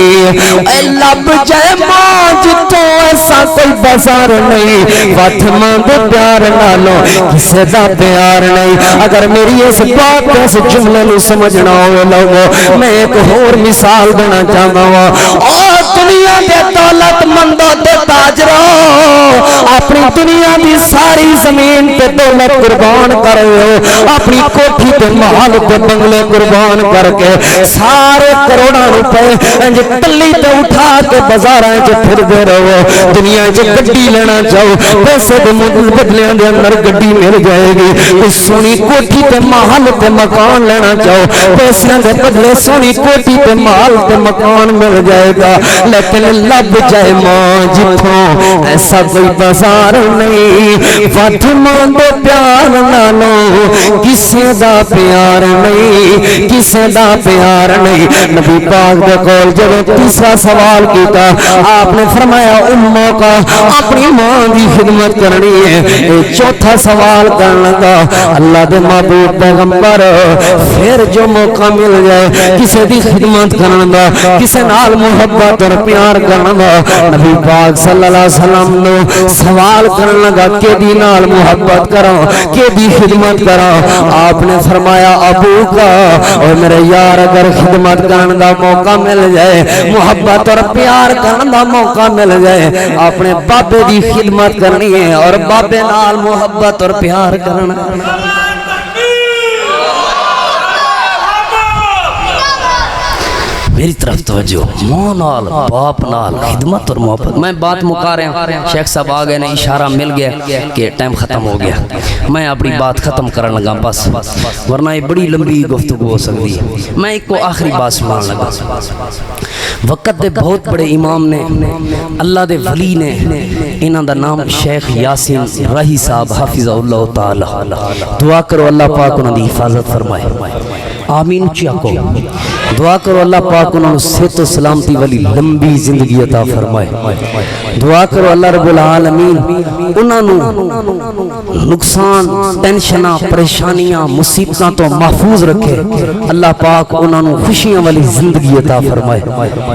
اے لب جائے ماں جتوں ایسا کوئی بازار نہیں فاطمہ دے پیار نالوں کسے دا پیار نہیں اگر میری اس بات اس جملے نو سمجھنا ہو لوگو میں ایک اور مثال دینا چاہتا ہوں اور دنیا دے دولت مندوں دے تاجروں اپنی دنیا دی ساری زمین تے دولت قربان کر ہو اپنی کوٹھی تے محل تے بنگلے قربان کر کے سارے کروڑاں روپے انج تلی تے اٹھا کے بازاراں وچ پھر دے رہو دنیا وچ گڈی لینا چاہو پیسے دے بدلیاں دے اندر گڈی مل جائے گی کوئی سونی کوٹھی تے محل تے مکان لینا چاہو پیسے دے بدلے سونی کوٹھی تے محل تے مکان مل جائے گا لیکن لب جائے ماں جتھوں ایسا کوئی بازار نہیں فاطمہ دے پیار نالوں کسے دا پیار نہیں کسے دا پیار نہیں نبی پاک دے کول جب تیسرا سوال کیتا آپ نے فرمایا اموں کا اپنی ماں دی خدمت کرنی ہے چوتھا سوال کرنا کا اللہ دے محبوب پیغمبر پھر جو موقع مل جائے کسے دی خدمت کرنا دا کسے نال محبت اور پیار کرنا دا نبی پاک صلی اللہ علیہ وسلم نے سوال کرنا لگا کہ دی نال محبت کرو کہ دی خدمت کرو آپ نے فرمایا ابو کا اور میرے یار اگر خدمت کرنا دا موقع مل جائے محبت اور پیار کرنا دا موقع مل جائے اپنے بابے دی خدمت کرنی ہے اور بابے نال محبت اور پیار کرنا میری طرف توجہ ماں نال باپ نال خدمت اور محبت میں بات مکا رہے ہیں شیخ صاحب آگئے نے اشارہ مل گیا کہ ٹائم ختم ہو گیا میں اپنی بات ختم کرنے لگا بس ورنہ یہ بڑی لمبی گفتگو ہو سکتی ہے میں ایک کو آخری بات سنانے لگا وقت دے بہت بڑے امام نے اللہ دے ولی نے انہاں دا نام شیخ یاسین راہی صاحب حافظ اللہ تعالی دعا کرو اللہ پاک انہاں دی حفاظت فرمائے آمین چیا کو دعا کرو اللہ پاک انہوں نے صحت و سلامتی والی لمبی زندگی عطا فرمائے دعا کرو اللہ رب العالمین انہوں نے نقصان ٹینشنہ پریشانیاں مصیبتاں تو محفوظ رکھے اللہ پاک انہوں نے خوشیاں والی زندگی عطا فرمائے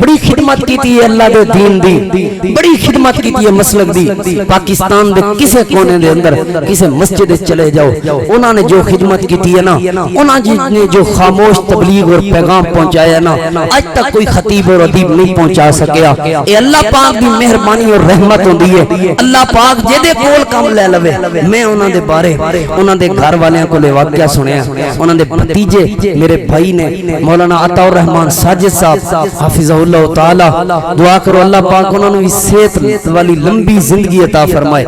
بڑی خدمت کی تھی اللہ دے دین دی بڑی خدمت کی تھی مسلک دی پاکستان دے کسے کونے دے اندر کسے مسجد چلے جاؤ انہوں نے جو خدمت کی تھی نا انہوں نے جو خاموش تبلیغ اور پیغام پہنچایا نا آج تک کوئی خطیب اور ادیب نہیں پہنچا سکیا اے اللہ پاک دی مہربانی اور رحمت ہوندی ہے اللہ پاک جے دے کول کام لے لوے میں انہاں دے بارے انہاں دے گھر والیاں کو لے واقعہ سنیا انہاں دے بھتیجے میرے بھائی نے مولانا عطا الرحمن ساجد صاحب حافظہ اللہ تعالی دعا کرو اللہ پاک انہاں نوں صحت والی لمبی زندگی عطا فرمائے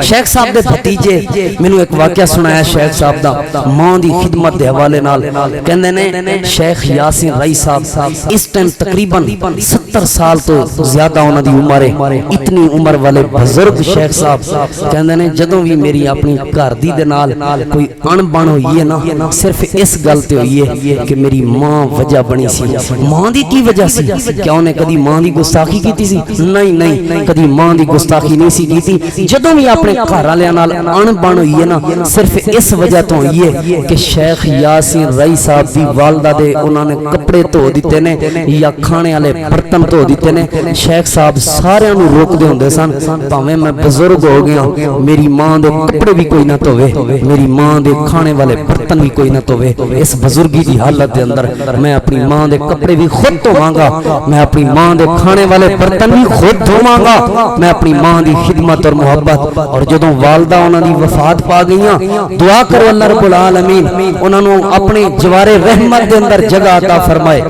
شیخ صاحب دے بھتیجے مینوں ایک واقعہ سنایا شیخ صاحب دا ماں دی خدمت دے حوالے نال کہندے نے شیخ یاسین رائی صاحب اس ٹائم تقریباً 70 سال تو زیادہ انہاں دی عمر ہے اتنی عمر والے بزرگ شیخ صاحب کہندے نے جدوں بھی میری اپنی گھر دی دے نال کوئی ان بن ہوئی ہے نا صرف اس گل تے ہوئی ہے کہ میری ماں وجہ بنی سی ماں دی کی وجہ سی کیا انہیں کدی ماں دی گستاخی کیتی سی نہیں کدی ماں دی گستاخی نہیں سی کیتی جدوں بھی اپنے گھر والےاں نال ان بن ہوئی ہے نا صرف اس وجہ تو ہوئی ہے کہ شیخ یاسین رائی صاحب دی والدہ دے انہوں نے کپڑے دھو دیتے نے یا کھانے والے برتن دھو دیتے نے شیخ صاحب سارے نوں روک دے ہوندے سن بھاویں میں بزرگ ہو گیا میری ماں دے کپڑے بھی کوئی نہ دھوے میری ماں دے کھانے والے برتن بھی کوئی نہ دھوے اس بزرگی دی حالت دے اندر میں اپنی ماں دے کپڑے بھی خود دھواں گا میں اپنی ماں دے کھانے والے برتن بھی خود دھواں گا میں اپنی ماں دی خدمت اور محبت اور جدوں والدہ انہاں دی وفات پا گئیاں دعا کرو اللہ رب العالمین انہاں نوں اپنے جوار رحمت دے اندر جگہ عطا فرمائے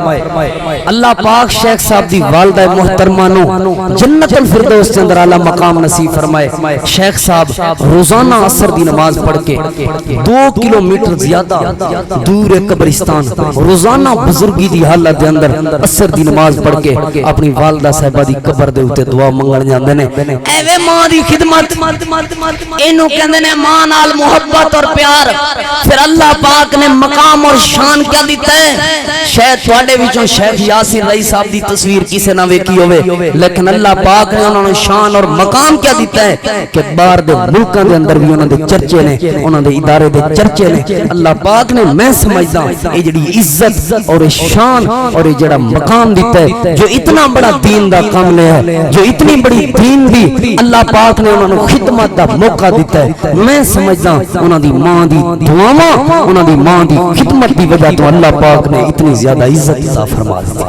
اللہ پاک شیخ صاحب دی والدہ محترمہ نوں جنت الفردوس کے اندر اعلی مقام نصیب فرمائے شیخ صاحب روزانہ عصر دی نماز پڑھ کے 2 کلومیٹر زیادہ دور قبرستان روزانہ بزرگی دی حالت دے اندر عصر دی نماز پڑھ کے اپنی والدہ صاحبہ دی قبر دے اوتے دعا منگن جاندے نے ایویں ماں دی خدمت اینو کہندے نے ماں نال محبت اور پیار پھر اللہ پاک نے مقام اور شان کیا دیتا ہے شاید تواڈے وچوں شیخ یاسر رئی صاحب دی تصویر کسے نہ ویکھی ہوے لیکن اللہ پاک نے انہاں نوں شان اور مقام کیا دیتا ہے کہ باہر دے ملکاں دے اندر بھی انہاں دے چرچے نے انہاں دے ادارے دے چرچے نے اللہ پاک نے میں سمجھدا اے جڑی عزت اور شان اور اے جڑا مقام دیتا ہے جو اتنا بڑا دین دا کام ہے جو اتنی بڑی دین دی اللہ پاک نے انہاں نوں خدمت دا موقع دیتا ہے میں سمجھدا انہاں دی ماں دی دعاواں انہاں دی ماں دی خدمت دی وجہ تو اللہ پاک نے اتنی زیادہ عزت عطا فرما دی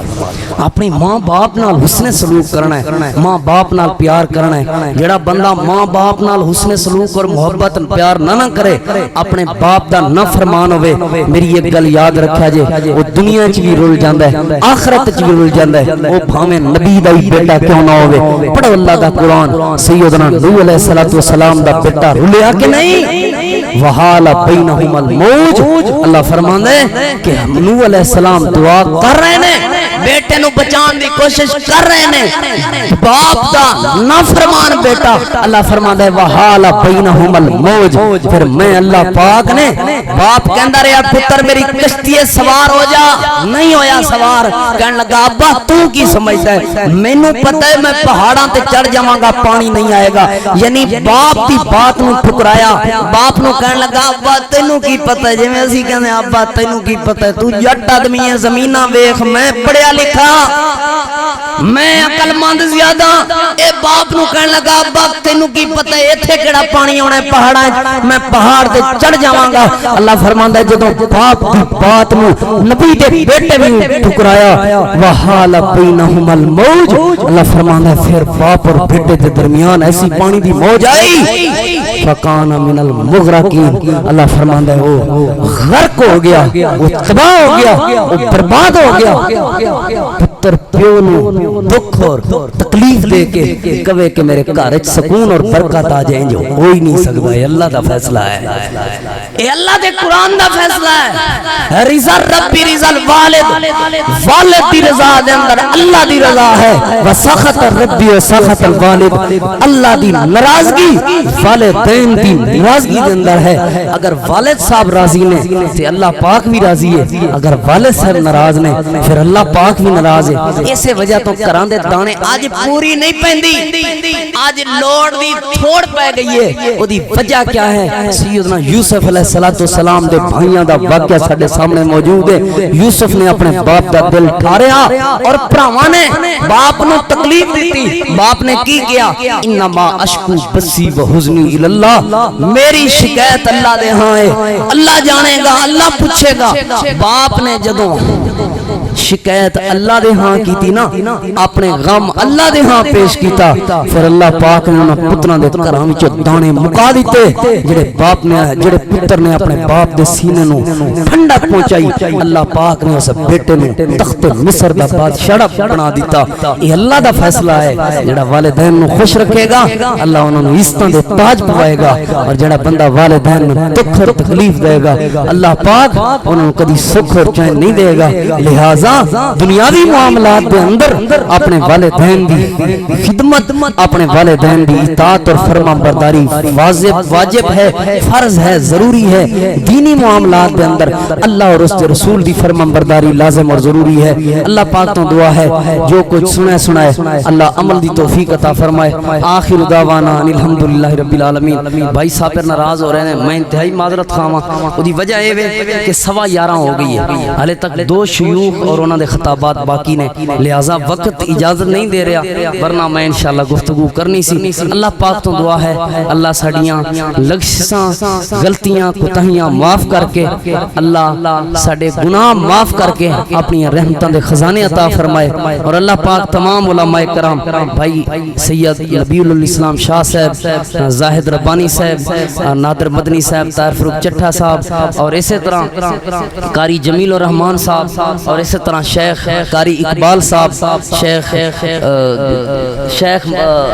اپنی ماں باپ نال حسن سلوک کرنا ہے ماں باپ نال پیار کرنا ہے جڑا بندہ ماں باپ نال حسن سلوک اور محبت پیار نہ کرے اپنے باپ دا نہ فرمان ہوئے میری ایک گل یاد رکھا جے وہ دنیا چ بھی رول جاندا ہے آخرت چ بھی رول جاندا ہے وہ بھاویں نبی دا ہی بیٹا کیوں نہ ہوئے پڑھو اللہ دا قرآن سیدنا نوح علیہ الصلوۃ والسلام دا بیٹا رلیا کہ نہیں وحال بینہم الموج اللہ فرماندا ہے کہ نوح علیہ السلام دعا کر رہے نے بیٹے نو بچان دی کوشش کر رہے نے باپ دا نافرمان بیٹا اللہ فرماندا ہے وحال بینہم الموج پھر میں اللہ پاک نے باپ کہندا رہیا پتر میری کشتی سوار ہو جا نہیں ہویا سوار کہن لگا ابا تو کی سمجھدا ہے مینوں پتہ ہے میں پہاڑاں تے چڑھ جاواں گا پانی نہیں آئے گا یعنی باپ دی بات نو ٹھکرایا باپ نو کہن لگا ابا تینوں کی پتہ ہے جویں اسی کہندے ابا تینوں کی پتہ ہے تو جٹ آدمی ہے زمیناں ویکھ میں پڑھیا لکھا میں عقل مند زیادہ اے باپ نو کہن لگا ابا تینوں کی پتہ ہے ایتھے کیڑا پانی آنا ہے پہاڑاں میں پہاڑ تے چڑھ جاواں گا اللہ فرماندا ہے جدوں باپ دی بات نو نبی دے بیٹے بھی ٹھکرایا وحال بینہم الموج اللہ فرماندا ہے پھر باپ اور بیٹے دے درمیان ایسی پانی دی موج آئی فکان من المغرقین اللہ فرماندا ہے وہ غرق ہو گیا وہ تباہ ہو گیا وہ برباد ہو گیا پتر پیو نو دکھ اور تکلیف دے کے کہے کہ میرے گھر وچ سکون اور برکت آ جائیں جو ہو ہی نہیں سکدا یہ اللہ دا فیصلہ ہے اے اللہ دے قرآن دا فیصلہ ہے رضا ربی رضا الوالد والد دی رضا دے اندر اللہ دی رضا ہے وسخط ربی وسخط الوالد اللہ دی ناراضگی والدین دی ناراضگی دے اندر ہے اگر والد صاحب راضی نے تے اللہ پاک بھی راضی ہے اگر والد صاحب ناراض نے پھر اللہ پاک بھی ناراض ہے اسے وجہ تو گھراں دے دانے اج پوری نہیں پیندی اج لوڑ دی تھوڑ پے گئی ہے او دی وجہ کیا ہے سیدنا یوسف علیہ الصلوۃ والسلام دے بھائیاں دا واقعہ ساڈے سامنے موجود ہے یوسف نے اپنے باپ دا دل ٹھاریا اور بھراواں نے باپ نو تکلیف دتی باپ نے کی کیا انما اشکو بسی و حزنی الی اللہ میری شکایت اللہ دے ہاں ہے اللہ جانے گا اللہ پوچھے گا باپ نے جدوں شکایت اللہ دے ہاں کی تھی نا اپنے غم اللہ دے ہاں پیش کیتا پھر اللہ پاک نے انہاں پتراں دے گھراں وچ دانے مکا دیتے جڑے پتر نے اپنے باپ دے سینے نو ٹھنڈک پہنچائی اللہ پاک نے اس بیٹے نو تخت مصر دا بادشاہ بنا دیتا یہ اللہ دا فیصلہ ہے جڑا والدین نو خوش رکھے گا اللہ انہاں نو عزتاں دے تاج پوائے گا اور جڑا بندہ والدین نو دکھ اور تکلیف دے گا اللہ پاک انہاں نو کبھی سکھ اور چین نہیں دے گا لہذا لہذا دنیاوی معاملات دے اندر اپنے والدین دی خدمت اپنے والدین دی اطاعت اور فرما برداری واجب ہے فرض ہے ضروری ہے دینی معاملات دے اندر اللہ اور اس کے رسول دی فرما برداری لازم اور ضروری ہے اللہ پاک تو دعا ہے جو کچھ سنائے اللہ عمل دی توفیق عطا فرمائے آخر دعوانا الحمدللہ رب العالمین بھائی صاحب ناراض ہو رہے ہیں میں انتہائی معذرت خواہاں اودی وجہ یہ کہ 11:15 ہو گئی ہے حالے تک 2 شیوخ اور انہوں نے خطابات باقی نے لہذا وقت اجازت نہیں دے رہا ورنہ میں انشاءاللہ گفتگو کرنی سی اللہ پاک تو دعا ہے اللہ ساڑیاں لغزشاں غلطیاں کوتاہیاں معاف کر کے اللہ ساڑے گناہ معاف کر کے اپنی رحمتوں دے خزانے عطا فرمائے اور اللہ پاک تمام علماء کرام بھائی سید نبی الاسلام شاہ صاحب زاہد ربانی صاحب نادر مدنی صاحب طاہر فروخ چٹھا صاحب اور اسی طرح قاری جمیل الرحمان صاحب اور اسی طرح شیخ قاری اقبال صاحب شیخ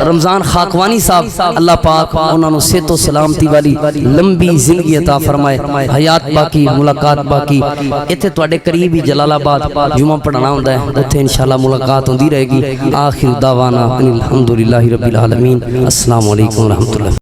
رمضان خاکوانی صاحب اللہ پاک انہوں نے صحت و سلامتی والی لمبی زندگی عطا فرمائے حیات باقی ملاقات باقی اتھے تواڈے قریب ہی جلال آباد جمعہ پڑھانا ہوندا ہے اتھے انشاءاللہ ملاقات ہوندی رہے گی آخر دعوانا الحمدللہ رب العالمین السلام علیکم ورحمۃ اللہ